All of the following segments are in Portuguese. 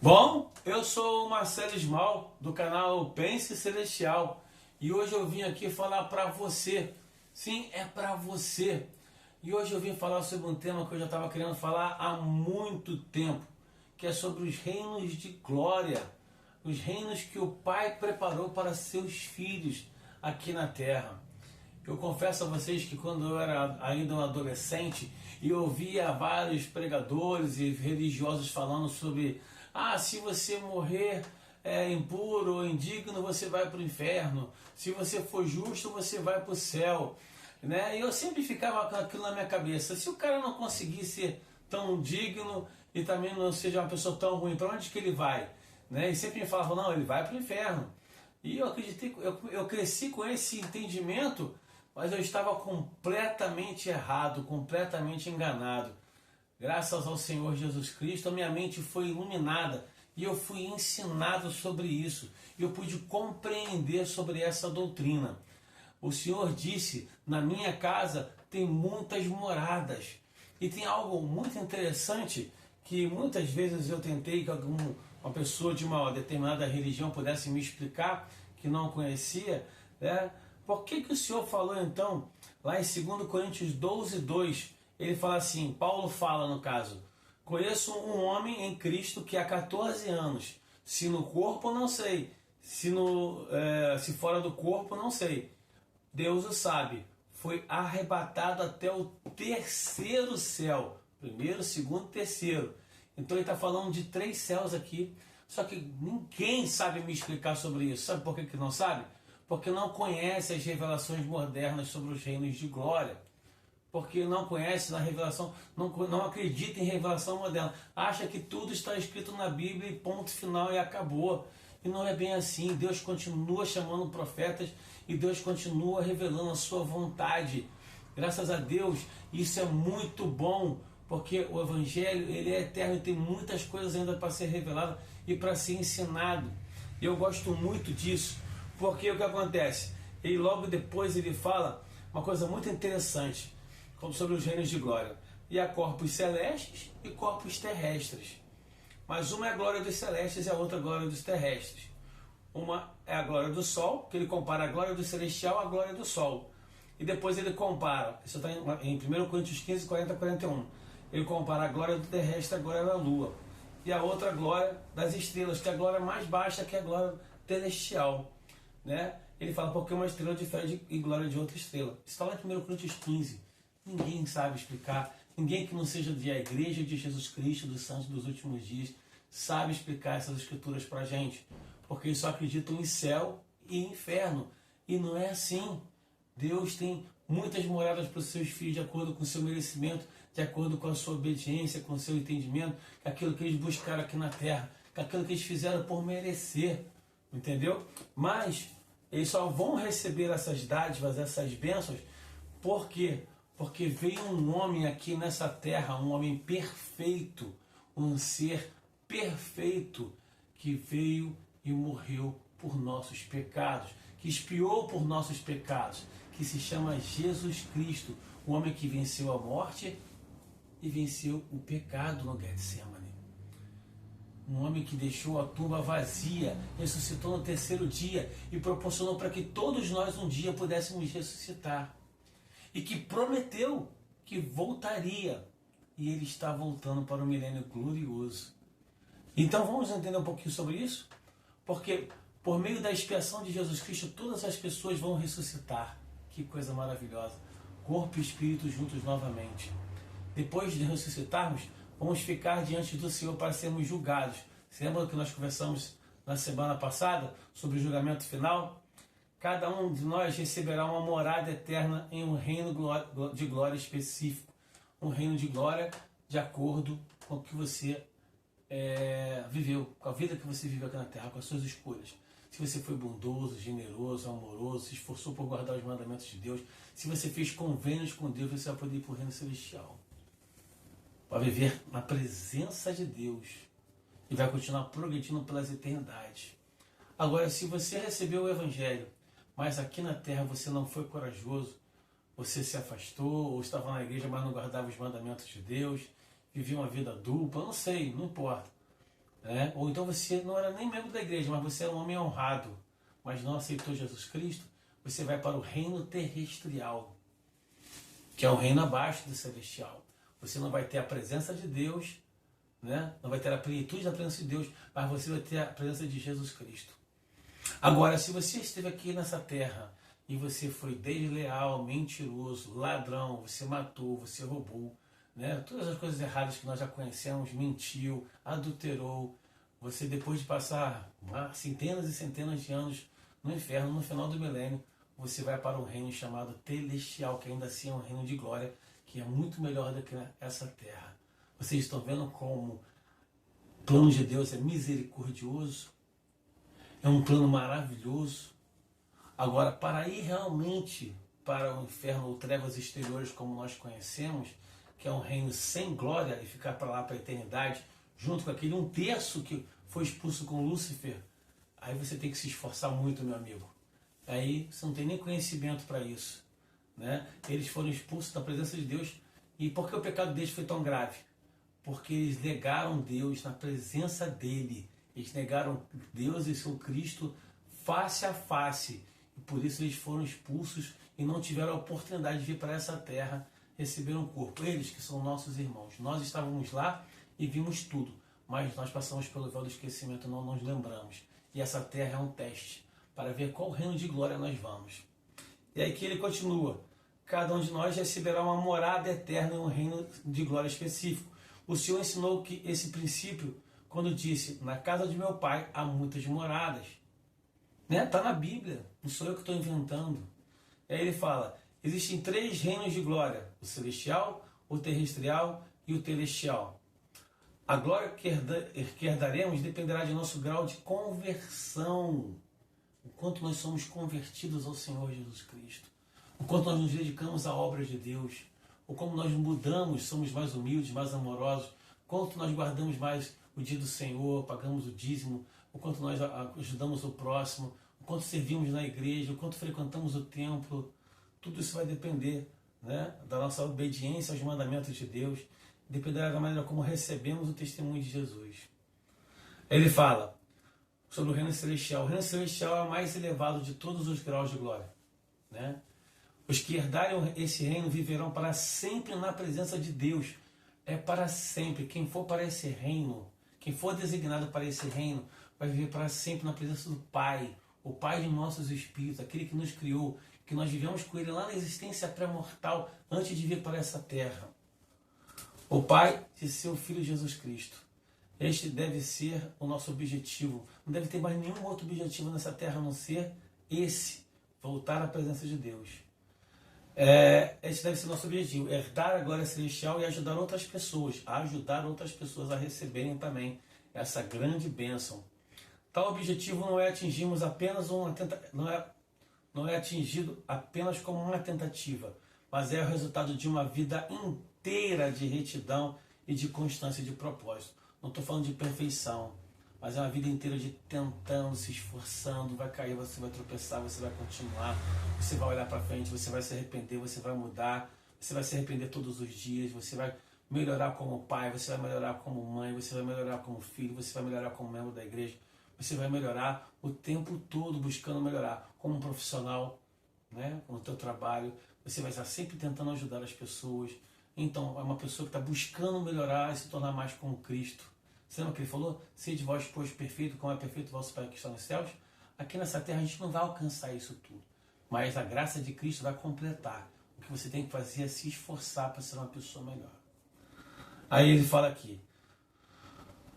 Bom, eu sou o Marcelo Ismal, do canal Pense Celestial, e hoje eu vim aqui falar para você. Sim, é para você. E hoje eu vim falar sobre um tema que eu já estava querendo falar há muito tempo, que é sobre os reinos de glória, os reinos que o Pai preparou para seus filhos aqui na terra. Eu confesso a vocês que quando eu era ainda um adolescente e eu ouvia vários pregadores e religiosos falando sobre se você morrer impuro ou indigno, você vai para o inferno. Se você for justo, você vai para o céu. Né? E eu sempre ficava com aquilo na minha cabeça. Se o cara não conseguir ser tão digno e também não seja uma pessoa tão ruim, para onde que ele vai? Né? E sempre me falavam, não, ele vai para o inferno. E eu acreditei, eu cresci com esse entendimento, mas eu estava completamente errado, completamente enganado. Graças ao Senhor Jesus Cristo, a minha mente foi iluminada e eu fui ensinado sobre isso. Eu pude compreender sobre essa doutrina. O Senhor disse, na minha casa tem muitas moradas. E tem algo muito interessante que muitas vezes eu tentei que uma pessoa de uma determinada religião pudesse me explicar, que não conhecia, né? Por que o Senhor falou então, lá em 2 Coríntios 12, 2, ele fala assim, Paulo fala no caso, conheço um homem em Cristo que há 14 anos, se no corpo não sei, se fora do corpo não sei, Deus o sabe, foi arrebatado até o terceiro céu, primeiro, segundo, terceiro. Então ele está falando de 3 céus aqui, só que ninguém sabe me explicar sobre isso. Sabe por que não sabe? Porque não conhece as revelações modernas sobre os reinos de glória. Porque não conhece na revelação, não acredita em revelação moderna. Acha que tudo está escrito na Bíblia e ponto final e acabou. E não é bem assim. Deus continua chamando profetas e Deus continua revelando a sua vontade. Graças a Deus, isso é muito bom, porque o Evangelho ele é eterno e tem muitas coisas ainda para ser revelado e para ser ensinado. E eu gosto muito disso, porque o que acontece? Ele logo depois ele fala uma coisa muito interessante sobre os reinos de glória. E há corpos celestes e corpos terrestres. Mas uma é a glória dos celestes e a outra a glória dos terrestres. Uma é a glória do sol, que ele compara a glória do celestial à glória do sol. E depois ele compara, isso está em 1 Coríntios 15, 40 a 41. Ele compara a glória do terrestre à glória da lua. E a outra glória das estrelas, que é a glória mais baixa, que é a glória celestial. Né? Ele fala porque uma estrela difere em glória de outra estrela. Isso está lá em 1 Coríntios 15. Ninguém sabe explicar. Ninguém que não seja da igreja de Jesus Cristo, dos santos dos últimos dias, sabe explicar essas escrituras para a gente. Porque eles só acreditam em céu e inferno. E não é assim. Deus tem muitas moradas para os seus filhos de acordo com o seu merecimento, de acordo com a sua obediência, com o seu entendimento, com aquilo que eles buscaram aqui na terra, com aquilo que eles fizeram por merecer. Entendeu? Mas eles só vão receber essas dádivas, essas bênçãos, por quê? Porque veio um homem aqui nessa terra, um homem perfeito, um ser perfeito, que veio e morreu por nossos pecados, que expiou por nossos pecados, que se chama Jesus Cristo, o homem que venceu a morte e venceu o pecado no Getsemane. Um homem que deixou a tumba vazia, ressuscitou no terceiro dia e proporcionou para que todos nós um dia pudéssemos ressuscitar. E que prometeu que voltaria. E ele está voltando para o milênio glorioso. Então vamos entender um pouquinho sobre isso? Porque por meio da expiação de Jesus Cristo, todas as pessoas vão ressuscitar. Que coisa maravilhosa. Corpo e espírito juntos novamente. Depois de ressuscitarmos, vamos ficar diante do Senhor para sermos julgados. Você lembra do que nós conversamos na semana passada sobre o julgamento final? Cada um de nós receberá uma morada eterna em um reino de glória específico. Um reino de glória de acordo com o que você viveu, com a vida que você viveu aqui na terra, com as suas escolhas. Se você foi bondoso, generoso, amoroso, se esforçou por guardar os mandamentos de Deus, se você fez convênios com Deus, você vai poder ir para o reino celestial. Vai viver na presença de Deus e vai continuar progredindo pelas eternidades. Agora, se você recebeu o Evangelho, mas aqui na terra você não foi corajoso, você se afastou, ou estava na igreja, mas não guardava os mandamentos de Deus, vivia uma vida dupla, não sei, não importa. né? Ou então você não era nem membro da igreja, mas você era um homem honrado, mas não aceitou Jesus Cristo, você vai para o reino terrestrial, que é o reino abaixo do celestial. Você não vai ter a presença de Deus, né? Não vai ter a plenitude da presença de Deus, mas você vai ter a presença de Jesus Cristo. Agora, se você esteve aqui nessa terra e você foi desleal, mentiroso, ladrão, você matou, você roubou, né? Todas as coisas erradas que nós já conhecemos, mentiu, adulterou, você depois de passar centenas e centenas de anos no inferno, no final do milênio, você vai para um reino chamado celestial, que ainda assim é um reino de glória, que é muito melhor do que essa terra. Vocês estão vendo como o plano de Deus é misericordioso, é um plano maravilhoso. Agora, para ir realmente para o inferno ou trevas exteriores como nós conhecemos, que é um reino sem glória e ficar para lá para a eternidade, junto com aquele 1/3 que foi expulso com Lúcifer, aí você tem que se esforçar muito, meu amigo. Aí você não tem nem conhecimento para isso, né? Eles foram expulsos da presença de Deus. E por que o pecado deles foi tão grave? Porque eles negaram Deus na presença dele. Eles negaram Deus e seu Cristo face a face. E por isso eles foram expulsos e não tiveram a oportunidade de vir para essa terra receber um corpo. Eles que são nossos irmãos. Nós estávamos lá e vimos tudo, mas nós passamos pelo véu do esquecimento, não nos lembramos. E essa terra é um teste para ver qual reino de glória nós vamos. E aí que ele continua: cada um de nós receberá uma morada eterna em um reino de glória específico. O Senhor ensinou que esse princípio quando disse: na casa de meu pai há muitas moradas. Né? Está na Bíblia, não sou eu que estou inventando. E aí ele fala: existem 3 reinos de glória: o celestial, o terrestrial e o celestial. A glória que herdaremos dependerá de nosso grau de conversão, o quanto nós somos convertidos ao Senhor Jesus Cristo, o quanto nós nos dedicamos à obra de Deus, o como nós mudamos, somos mais humildes, mais amorosos, quanto nós guardamos mais o dia do Senhor, pagamos o dízimo, o quanto nós ajudamos o próximo, o quanto servimos na igreja, o quanto frequentamos o templo. Tudo isso vai depender, né, da nossa obediência aos mandamentos de Deus, dependerá da maneira como recebemos o testemunho de Jesus. Ele fala sobre o reino celestial. O reino celestial é o mais elevado de todos os graus de glória, né? Os que herdarem esse reino viverão para sempre na presença de Deus. É para sempre. Quem for para esse reino, quem for designado para esse reino, vai viver para sempre na presença do Pai, o Pai de nossos espíritos, aquele que nos criou, que nós vivemos com Ele lá na existência pré-mortal, antes de vir para essa terra. O Pai de seu Filho Jesus Cristo. Este deve ser o nosso objetivo. Não deve ter mais nenhum outro objetivo nessa terra a não ser esse: voltar à presença de Deus. Esse deve ser o nosso objetivo: herdar a glória celestial e ajudar outras pessoas, a receberem também essa grande bênção. Tal objetivo não é atingido apenas como uma tentativa, mas é o resultado de uma vida inteira de retidão e de constância de propósito. Não estou falando de perfeição, mas é uma vida inteira de tentando, se esforçando. Vai cair, você vai tropeçar, você vai continuar, você vai olhar para frente, você vai se arrepender, você vai mudar, você vai se arrepender todos os dias, você vai melhorar como pai, você vai melhorar como mãe, você vai melhorar como filho, você vai melhorar como membro da igreja, você vai melhorar o tempo todo buscando melhorar como um profissional, né? No teu trabalho, você vai estar sempre tentando ajudar as pessoas. Então, é uma pessoa que está buscando melhorar e se tornar mais como Cristo. Você lembra que ele falou? Sede vós, pois, perfeito, como é perfeito o vosso Pai que está nos céus. Aqui nessa terra a gente não vai alcançar isso tudo, mas a graça de Cristo vai completar. O que você tem que fazer é se esforçar para ser uma pessoa melhor. Aí ele fala aqui: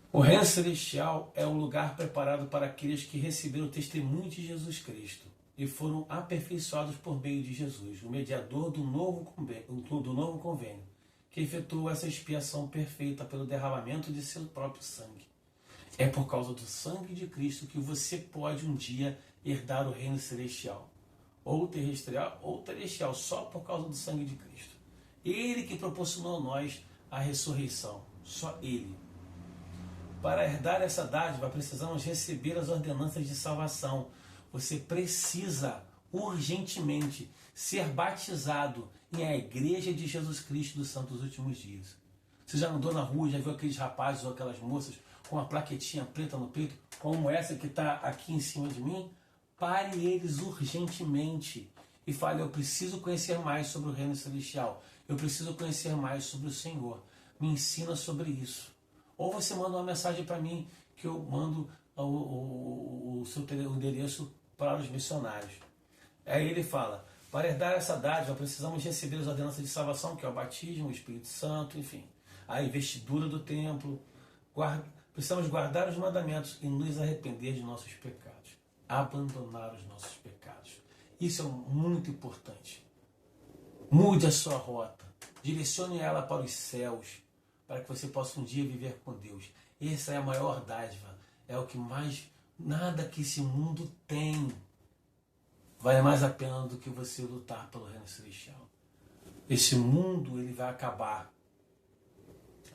o reino celestial é um lugar preparado para aqueles que receberam o testemunho de Jesus Cristo e foram aperfeiçoados por meio de Jesus, o mediador do novo convênio, que efetuou essa expiação perfeita pelo derramamento de seu próprio sangue. É por causa do sangue de Cristo que você pode um dia herdar o reino celestial, ou terrestrial ou celestial, só por causa do sangue de Cristo. Ele que proporcionou a nós a ressurreição, só Ele. Para herdar essa dádiva, precisamos receber as ordenanças de salvação. Você precisa urgentemente ser batizado em a Igreja de Jesus Cristo dos Santos Últimos Dias. Você já andou na rua, já viu aqueles rapazes ou aquelas moças com uma plaquetinha preta no peito, como essa que está aqui em cima de mim, pare eles urgentemente e fale: eu preciso conhecer mais sobre o reino celestial, eu preciso conhecer mais sobre o Senhor, me ensina sobre isso. Ou você manda uma mensagem para mim, que eu mando o seu endereço para os missionários. Aí ele fala: para herdar essa dádiva, precisamos receber as ordenanças de salvação, que é o batismo, o Espírito Santo, enfim, a investidura do templo. Precisamos guardar os mandamentos e nos arrepender de nossos pecados. Abandonar os nossos pecados. Isso é muito importante. Mude a sua rota. Direcione ela para os céus, para que você possa um dia viver com Deus. Essa é a maior dádiva. É o que mais, nada que esse mundo tem vale mais a pena do que você lutar pelo reino celestial. Esse mundo, ele vai acabar.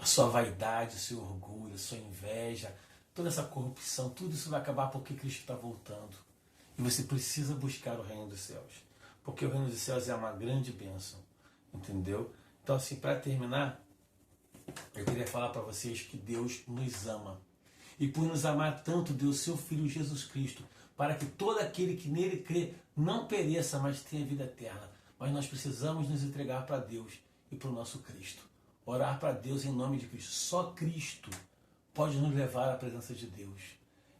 A sua vaidade, o seu orgulho, a sua inveja, toda essa corrupção, tudo isso vai acabar porque Cristo está voltando. E você precisa buscar o reino dos céus. Porque o reino dos céus é uma grande bênção. Entendeu? Então, assim, para terminar, eu queria falar para vocês que Deus nos ama. E por nos amar tanto, deu o seu Filho Jesus Cristo, para que todo aquele que nele crê não pereça, mas tenha vida eterna. Mas nós precisamos nos entregar para Deus e para o nosso Cristo. Orar para Deus em nome de Cristo. Só Cristo pode nos levar à presença de Deus.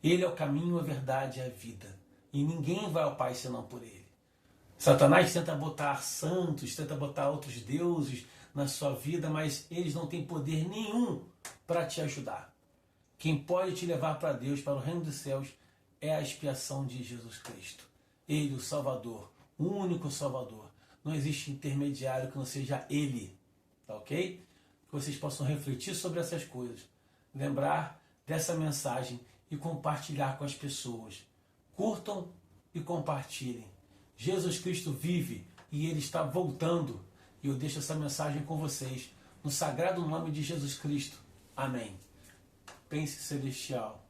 Ele é o caminho, a verdade e a vida. E ninguém vai ao Pai senão por Ele. Satanás tenta botar santos, tenta botar outros deuses na sua vida, mas eles não têm poder nenhum para te ajudar. Quem pode te levar para Deus, para o reino dos céus, é a expiação de Jesus Cristo. Ele, o Salvador, o único Salvador. Não existe intermediário que não seja Ele. Tá ok? Que vocês possam refletir sobre essas coisas, lembrar dessa mensagem e compartilhar com as pessoas. Curtam e compartilhem. Jesus Cristo vive e Ele está voltando. E eu deixo essa mensagem com vocês, no sagrado nome de Jesus Cristo. Amém. Pense celestial.